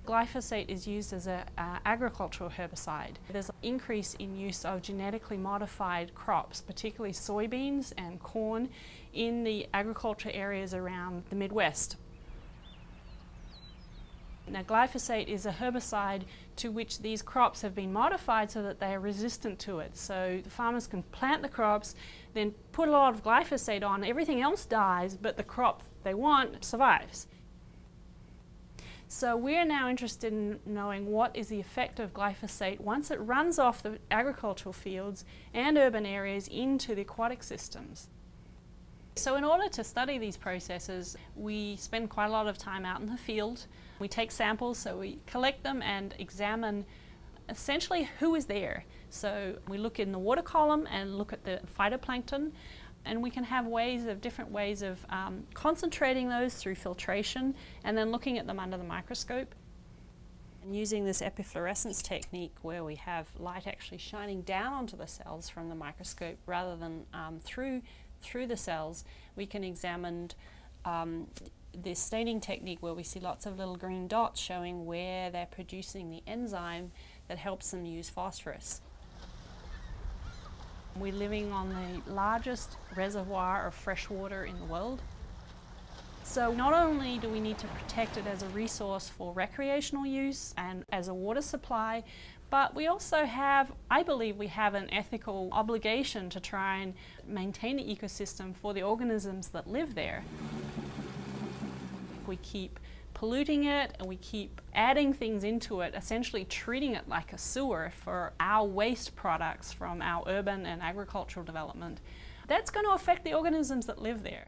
Glyphosate is used as an agricultural herbicide. There's an increase in use of genetically modified crops, particularly soybeans and corn, in the agriculture areas around the Midwest. Now, glyphosate is a herbicide to which these crops have been modified so that they are resistant to it. So the farmers can plant the crops, then put a lot of glyphosate on, everything else dies, but the crop they want survives. So we're now interested in knowing what is the effect of glyphosate once it runs off the agricultural fields and urban areas into the aquatic systems. So in order to study these processes, we spend quite a lot of time out in the field. We take samples, so we collect them and examine essentially who is there. So we look in the water column and look at the phytoplankton, and we can have different ways of concentrating those through filtration and then looking at them under the microscope. And using this epifluorescence technique where we have light actually shining down onto the cells from the microscope rather than through the cells, we can examine this staining technique where we see lots of little green dots showing where they're producing the enzyme that helps them use phosphorus. We're living on the largest reservoir of fresh water in the world. So not only do we need to protect it as a resource for recreational use and as a water supply, but we also have, I believe we have an ethical obligation to try and maintain the ecosystem for the organisms that live there. If we keep polluting it and we keep adding things into it, essentially treating it like a sewer for our waste products from our urban and agricultural development, that's going to affect the organisms that live there.